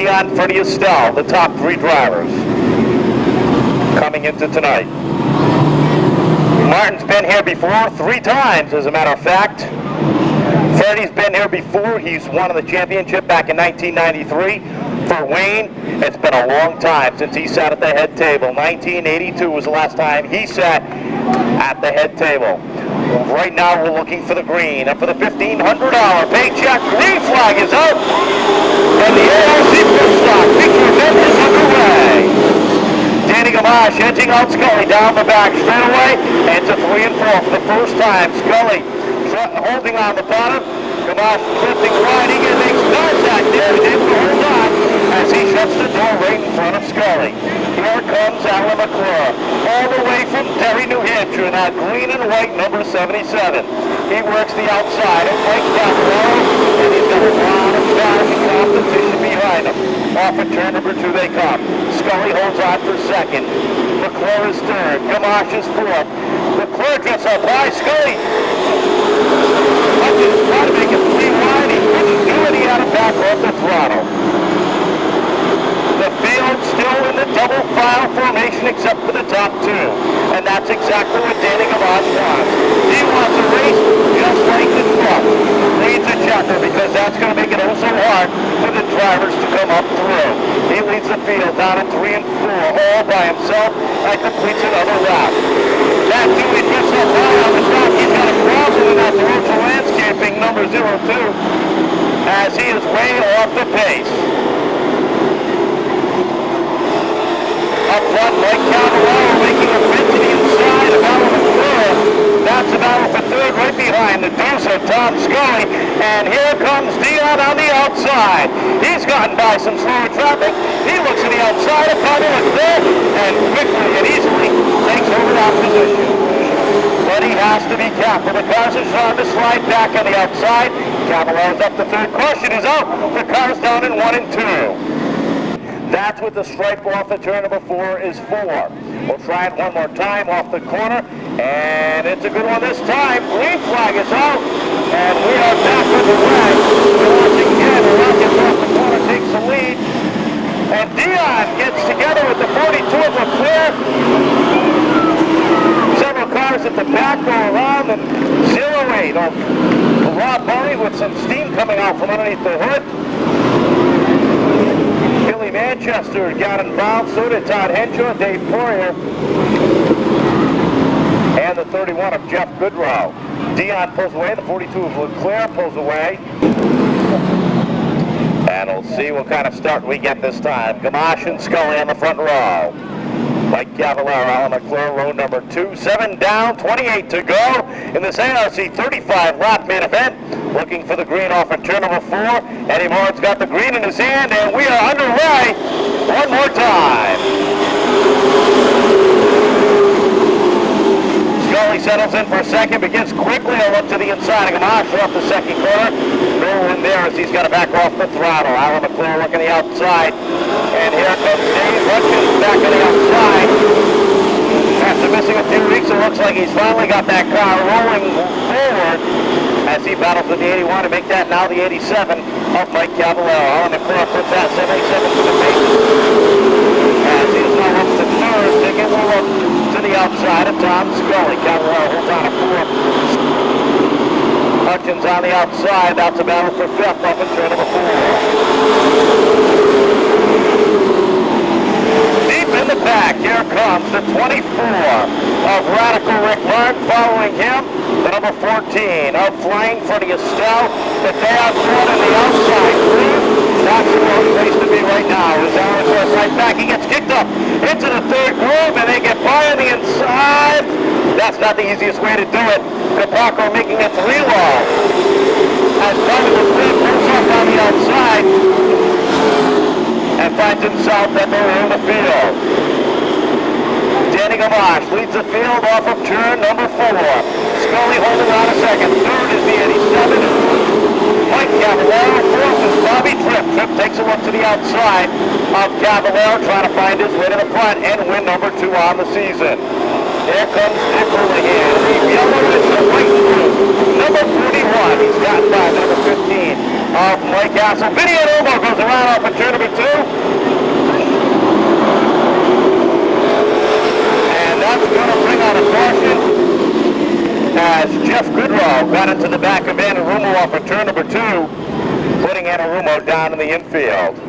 Dion, Freddie Estelle, the top three drivers coming into tonight. Martin's been here before 3 times, as a matter of fact. Freddie's been here before. He's won the championship back in 1993. For Wayne, it's been a long time since he sat at the head table. 1982 was the last time he sat at the head table. Right now we're looking for the green, and for the $1,500 paycheck, green flag is out, and the ALC pit stop feature event is underway. Danny Gamache edging out Scully down the back straightaway, and it's a 3 and 4 for the first time. Scully holding on the bottom. Gamache drifting wide. He makes contact there. He's able to hold on as he shuts the door right in front of Scully. Here comes Alan McClure, all the way from Derry, New Hampshire, now green and white, number 77. He works the outside and Mike down low, and he's got a lot of backing competition behind him. Off at turn number 2 they come. Scully holds on for second. McClure is third. Gamache is fourth. McClure drifts up high. Scully Hutchins trying to make it 3 wide. He couldn't do it. He had him back off the throttle. The field still in the double file formation except for the top 2. And that's exactly what Danny Gamache wants. He wants a race just like the truck. Leads a checker because that's going to make it oh so hard for the drivers to come up through. He leads the field down at 3 and 4 all by himself and completes another lap. That Dewey drifts up high on the top. He's got a problem in that Toronto landscaping number 02 as he is way off the pace. Up front, Mike Cavallaro making a bid to the inside of Alan McClure. That's a battle for third right behind the deuce of Tom Scully. And here comes Dion on the outside. He's gotten by some slower traffic. He looks to the outside of McClure and quickly and easily takes over that position. But he has to be careful. The cars are starting to slide back on the outside. Cavallaro's up the third. Caution is out. The car's down in 1 and 2. That's what the stripe off the turn number 4 is for. We'll try it one more time off the corner, and it's a good one this time. Green flag is out, and we are back on the way. Once again, Rockets off the corner takes the lead, and Dion gets together with the 42 of McClure. Several cars at the back go around, and 08 of Rob Murray with some steam coming out from underneath the hood. Billy Manchester got involved, so did Todd Henshaw, Dave Poirier, and the 31 of Jeff Goodrow. Dion pulls away, the 42 of Leclerc pulls away. And we'll see what kind of start we get this time. Gamache and Scully on the front row. Mike Cavallaro, Alan McClure, row number 2. 7 down, 28 to go in this ARC 35-lap main event. Looking for the green off at turn number 4. Eddie Moore's got the green in his hand, and we are underway one more time. Scully settles in for a second, begins quickly. A look to the inside of Gamache off the second corner. Roll in there as he's got to back off the throttle. Alan McClure looking the outside. And here comes Dave Hutchins back on the outside. After missing a few weeks, it looks like he's finally got that car rolling forward as he battles with the 81 to make that now the 87 of Mike Cavallaro. Alan McClure puts that 77 to the pace. As he is now up to third, taking a look to the outside of Tom Scully. Cavallaro holds on a 4. Hutchins on the outside. That's a battle for 5th up in turn number 4. Deep in the back, here comes the 24 of Radical Rick Martin. Following him, the number 14 of Flying Freddie Estelle. The day out front in the outside groove. That's the wrong place to be right now. As Alan goes right back, he gets kicked up into the third groove, and they get by on the inside. That's not the easiest way to do it. Capaco making it 3 low. As Bobby McClure pulls up on the outside and finds himself at the rear of the field. Danny Gamache leads the field off of turn number 4. Scully holding on a second. Third is the 87. Mike Cavallaro. Fourth is Bobby Tripp. Tripp takes a look to the outside of Cavallaro, trying to find his way to the front and win number 2 on the season. Here comes Dick Houlihan. The yellow is the white group. Number 41. He's got by number 15 of Mike Hassel. Vinny Adomo goes goes around off of turn number 2. And that's going to bring out a caution as Jeff Goodrow got into the back of Anarumo off of turn number 2, putting Anarumo down in the infield.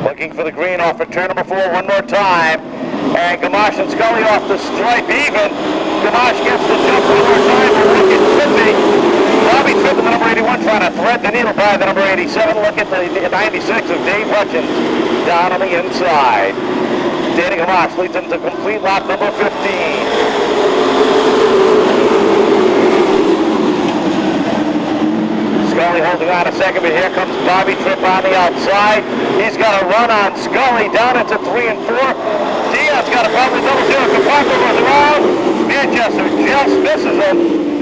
Looking for the green off of turn number 4 one more time. And Gamache and Scully off the stripe even. Gamache gets the jump one more time. Look at Trippy. Bobby Tripp in the number 81 trying to thread the needle by the number 87. Look at the 96 of Dave Hutchins down on the inside. Danny Gamache leads him to complete lap number 15. Scully holding on a second, but here comes Bobby Tripp on the outside. He's got a run on Scully down into 3 and 4. Diaz got a probably double zero. Caparco goes around. Manchester just misses him.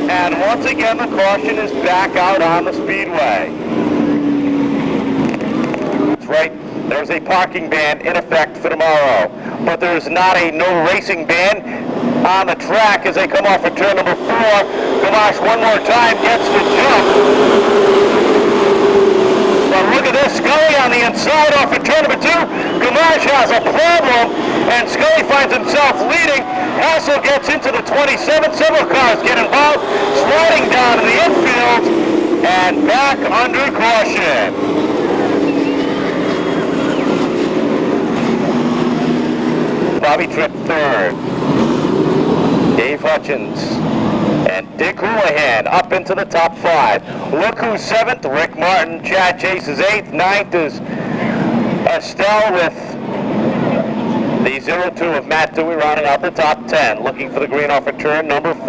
And once again, the caution is back out on the Speedway. That's right. There's a parking ban in effect for tomorrow. But there's not a no racing ban on the track as they come off of turn number 4. Gamache one more time gets the jump. But look at this, Scully on the inside off of turn number 2. Gamache has a problem, and Scully finds himself leading. Also gets into the 27. Several cars get involved, sliding down in the infield, and back under caution. Bobby Tripp third. Dave Hutchins and Dick Houlihan up into the top 5. Look who's 7th, Rick Martin. Chad Chase is 8th. 9th is Estelle with the 02 of Matt Dewey rounding out the top 10. Looking for the green off of turn number 4.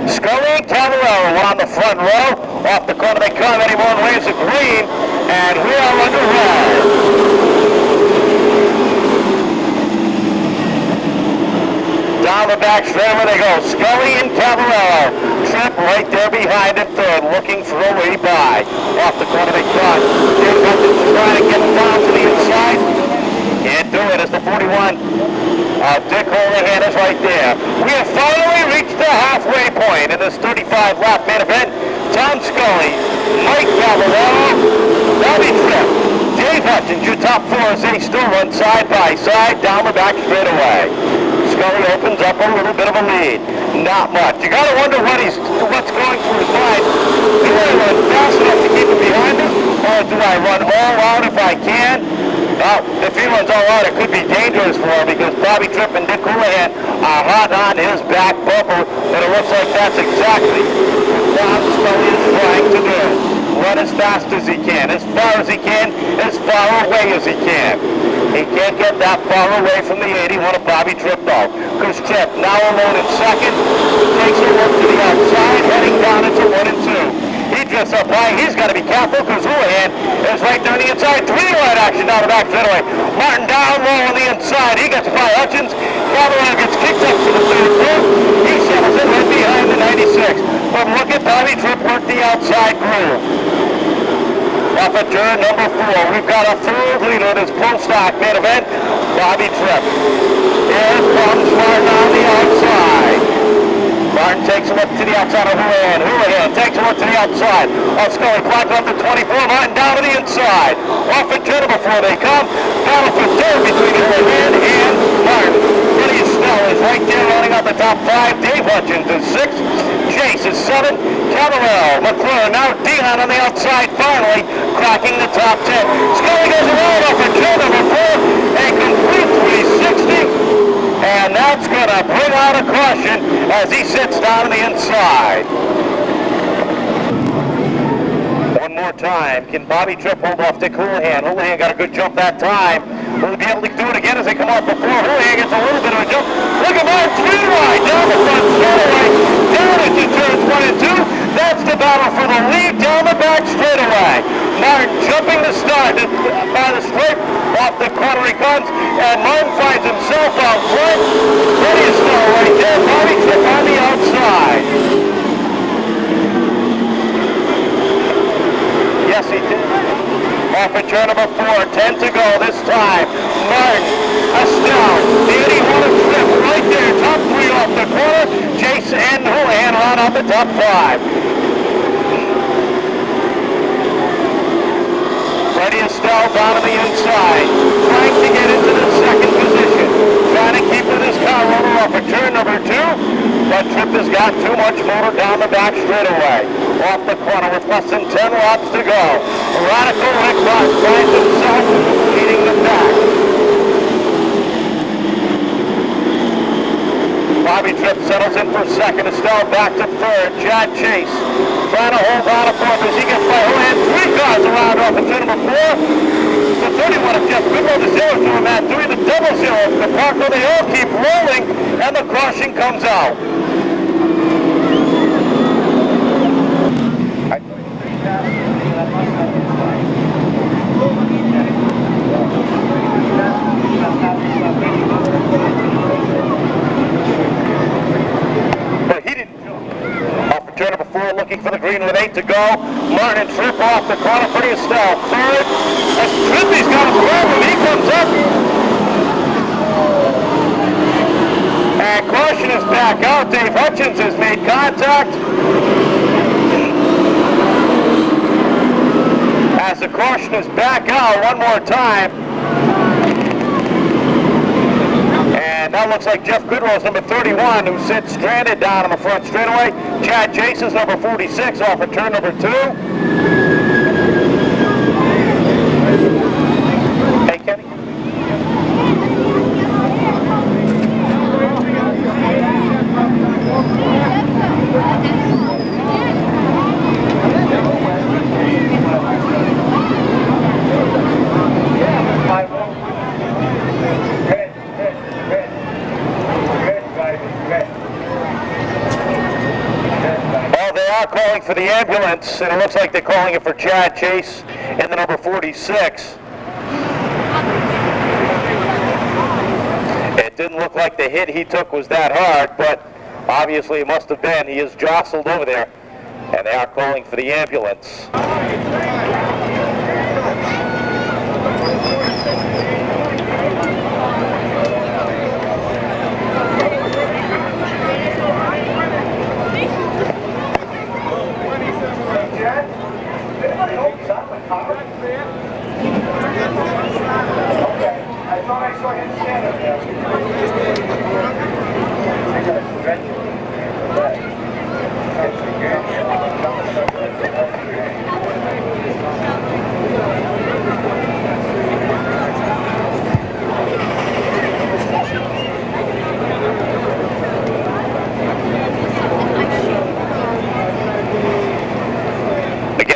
Scully and Cavallaro on the front row. Off the corner they come. Eddie Moore waves the green, and we are under red. Down the back straightaway they go. Scully and Cavallaro. Tripp right there behind him third, looking for a way by. Off the corner they cut. Dave Hutchins trying to get down to the inside. Can't do it as the 41. Dick Houlihan is right there. We have finally reached the halfway point in this 35-lap main event. Tom Scully, Mike Cavallaro, Bobby Tripp, Dave Hutchins, your top 4 as they still run side by side down the back straightaway. Scully opens up a little bit of a lead. Not much. You gotta wonder what's going through his mind. Do I run fast enough to keep it behind him, or do I run all out if I can? Well, if he runs all out, it could be dangerous for him because Bobby Tripp and Dick Houlihan are hot on his back bumper, and it looks like that's exactly what Tom Scully is trying to do. Run as fast as he can, as far as he can, as far away as he can. He can't get that far away from the 81 of Bobby Tripp though, because Tripp now alone in second, takes a look to the outside, heading down into 1 and 2. He drifts up high, he's got to be careful because Houlihan is right there on the inside. 3-wide action down the back straightaway. Martin down low on the inside, he gets by Hutchins. Cavallaro gets kicked up to the third row. He settles it right behind the 96. But look at Bobby Tripp work the outside groove. Off of turn number 4, we've got a third leader in this pro-stock main event, Bobby Tripp. Here comes Martin on the outside. Martin takes a look to the outside of Houlihan. Houlihan takes a look to the outside. Scully blocked up to 24. Martin down to the inside. Off of turn number 4 they come. Battle for third between Houlihan and Martin. Freddie Snell is right there running out the top 5. Dave Hutchins is 6th. Chase is 7th. Cavallaro, McClure, now Dion on the outside finally cracking the top 10. Scully goes around off of turn number 4. A complete 360. And that's going to bring out a caution as he sits down on the inside. One more time. Can Bobby Tripp hold off Dick Houlihan? Houlihan got a good jump that time. Will he be able to do it again as they come off the floor? Houlihan gets a little bit of a jump. Look at Martin, 3-wide down the front straightaway, down into turns 1 and 2. That's the battle for the lead down the back straightaway. Martin jumping the start by the stripe off the corner he comes, and Martin finds himself out front. Freddie Snell right there. Bobby Tripp on the outside. Yes, he did. Off of turn number 4, 10 to go this time. Martin, Estelle, the 81 of Tripp right there, top 3 off the corner. Chase Chase and Houlihan round out the top 5. Freddie Estelle down on the inside, trying to get into the second position, trying to keep this car rolling off of turn number 2, but Tripp has got too much motor down the back straightaway. Off the corner with less than 10 laps to go. Radical Rick Ross finds himself leading the pack. Bobby Tripp settles in for second. Estelle back to third. Chad Chase trying to hold on to fourth as he gets by Houlihan. 3 cars around off of turn number 4. The 31 of Jeff Goodrow, the 0 to him at 3, the double 0. The Parker, they all keep rolling, and the caution comes out. But he didn't jump. Off of turn number 4, looking for the green with 8 to go. Martin and Tripp off the corner for Estelle. Third, as Trippy's got a problem, he comes up. And caution is back out. Dave Hutchins has made contact. As the caution is back out one more time. And that looks like Jeff Goodrow's number 31, who sits stranded down on the front straightaway. Chad Chase is number 46 off of turn number 2. Hey, Kenny. Calling for the ambulance, and it looks like they're calling it for Chad Chase in the number 46. It didn't look like the hit he took was that hard, but obviously it must have been. He is jostled over there, and they are calling for the ambulance.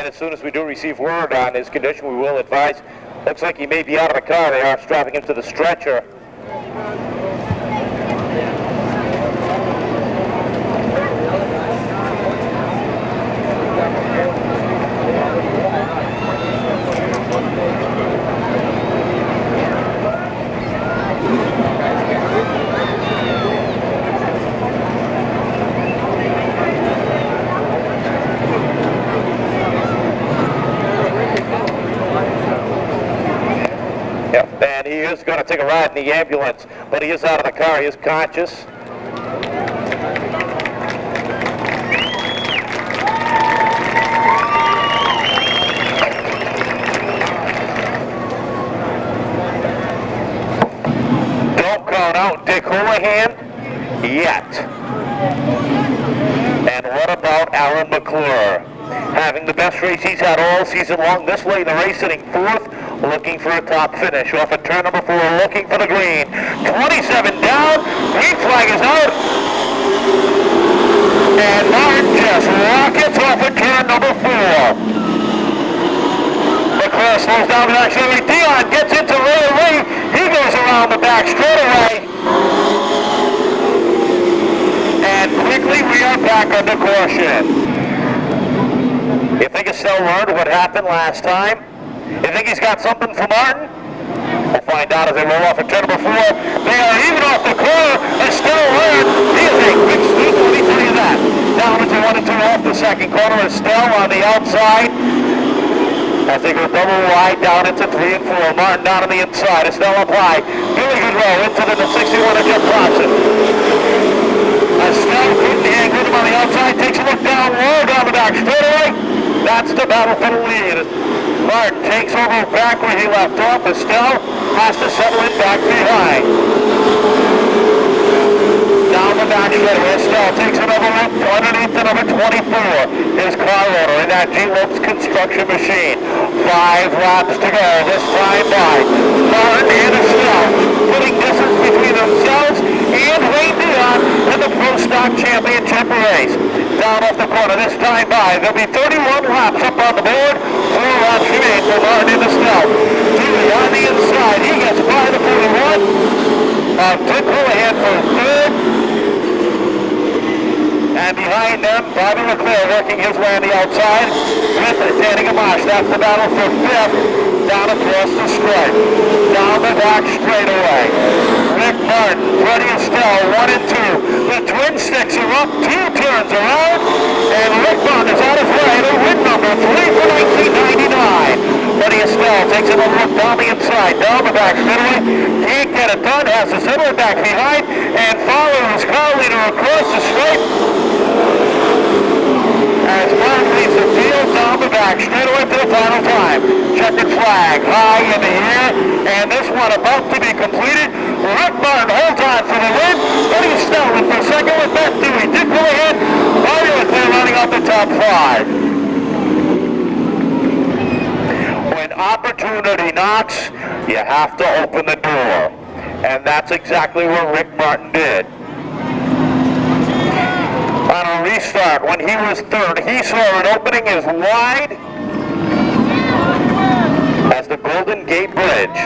As soon as we do receive word on his condition, we will advise. Looks like he may be out of the car. They are strapping him to the stretcher. He is going to take a ride in the ambulance, but he is out of the car. He is conscious. Don't count out Dick Houlihan yet. And what about Alan McClure? Having the best race he's had all season long. This late in the race, sitting 4th. Looking for a top finish off of turn number 4, looking for the green. 27 down, green flag is out. And Martin just rockets off of turn number 4. McClure slows down and actually Dion gets into Ray. He goes around the back straightaway. And quickly we are back under caution. You think Estelle learned what happened last time? You think he's got something for Martin? We'll find out as they roll off at turn number 4. They are even off the corner. Estelle learned. He is a quick sweep. Let me tell you that. Down into 1 and 2 off the second corner. Estelle on the outside. As they go double wide down into 3 and 4. Martin down on the inside. Estelle up high. Billy Goodrow into the 61 of Jeff Thompson. Estelle couldn't hang with him on the outside, takes a look down low, down the back straightaway. That's the battle for the lead. Martin takes over back where he left off. Estelle has to settle it back behind. Down the back straightaway, Estelle takes another look underneath the number 24. His car owner in that G-Lopes construction machine. 5 laps to go this time by Martin and Estelle, putting distance between themselves and Wayne Dion in the Pro Stock Championship race. Down off the corner this time by, there'll be 31 laps up on the board. 4 laps remain for Martin and Estelle. Dewey on the inside, he gets by the 41. Dick Houlihan for third. And behind them, Bobby LeClaire working his way on the outside with Danny Gamache. That's the battle for fifth down across the stripe. Down the back straightaway. Rick Martin, Freddie Estelle, 1 and 2. The twin sticks are up, 2 turns around, and Rick Martin is on his way to win number 3 for 1999. Freddie Estelle takes another look down the inside, down the back straightaway. Can't get it done, has to settle it back behind, and follows car leader across the stripe. As Martin leads the field down the back straightaway for the final time. Checkered flag high in the air, and this one about to be completed. Rick Martin holds on for the win. Freddie Estelle in for second with Beth Dewey. Dick Houlihan, Bobby LeClaire running off the top 5. When opportunity knocks, you have to open the door. And that's exactly what Rick Martin did. On a restart, when he was third, he saw an opening as wide as the Golden Gate Bridge.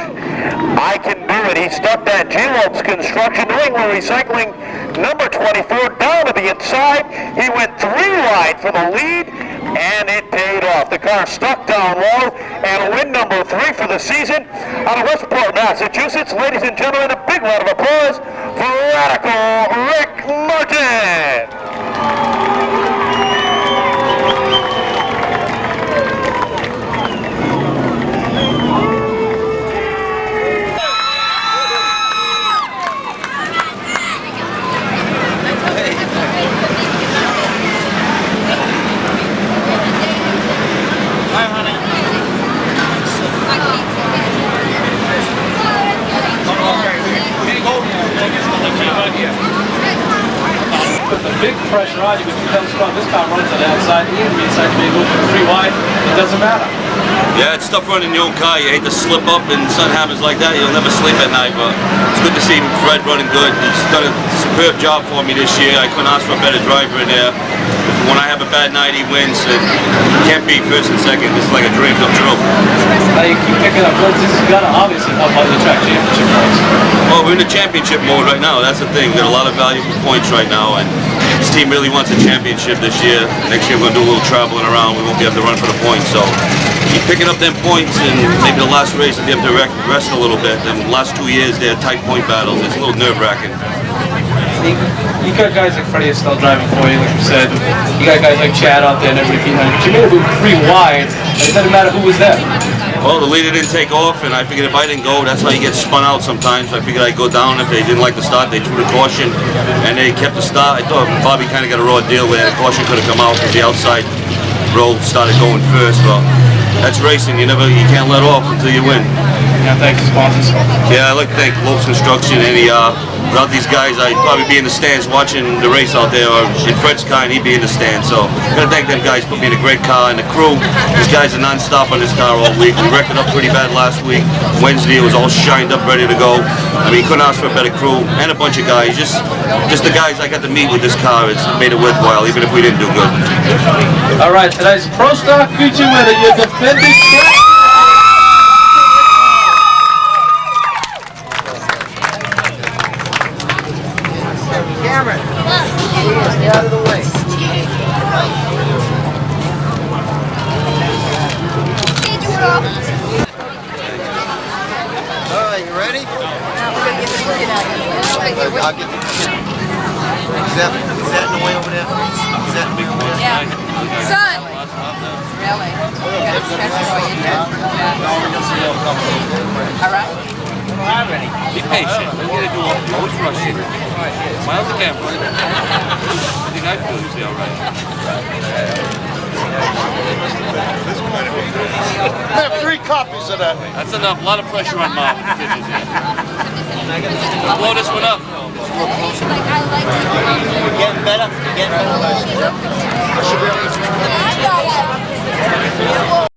I can do it. He stuck that G-Lopes Construction New England Recycling number 24 down to the inside. He went 3 wide for the lead, and it paid off. The car stuck down low, and win number 3 for the season out of Westport, Massachusetts. Ladies and gentlemen, a big round of applause for Radical Rick Martin. Big pressure on you, but you come strong. This car runs on the outside and the inside. You may go for 3 wide. It doesn't matter. Yeah, it's tough running your own car. You hate to slip up and something happens like that. You'll never sleep at night, but it's good to see Fred running good. He's done a superb job for me this year. I couldn't ask for a better driver in there. When I have a bad night, he wins. And can't be first and second. This is like a dream come true. Now you keep picking up points. This has got to obviously help out the track championship points. Well, we're in the championship mode right now. That's the thing. We've got a lot of valuable points right now, and this team really wants a championship this year. Next year we're going to do a little traveling around. We won't be able to run for the points. So keep picking up them points, and maybe the last race we'll be able to rest a little bit. And the last 2 years they're tight point battles. It's a little nerve-wracking. You got guys like Freddie Estelle driving for you, like you said. You got guys like Chad out there and everybody behind you. But you made it move 3 wide, and it doesn't matter who was there. Well, the leader didn't take off, and I figured if I didn't go, that's how you get spun out sometimes. I figured I'd go down. If they didn't like the start, they threw the caution, and they kept the start. I thought Bobby kind of got a raw deal where the caution could have come out because the outside row started going first. Well, that's racing. You can't let off until you win. Yeah, thanks, sponsors. Yeah, I'd like to thank Lopes Construction. And without these guys, I'd probably be in the stands watching the race out there, or in Fred's car, and he'd be in the stands. So I'm going to thank them guys for being a great car, and the crew. These guys are non-stop on this car all week. We wrecked it up pretty bad last week. Wednesday, it was all shined up, ready to go. I mean, you couldn't ask for a better crew, and a bunch of guys. Just the guys I got to meet with this car. It's made it worthwhile, even if we didn't do good. All right, tonight's Pro Stock feature winner, your defending champion. Cameron, stay out of the way. All right, you ready? I'll get the is that in the way over there? Is that in the way over there? Yeah. Son! Really? All right. Be patient. Don't get into it. Always rushing. Smile at the camera. I think I feel usually all right. I have 3 copies of that. That's enough. A lot of pressure on Mom. Blow this one up. You're getting better. You're getting better.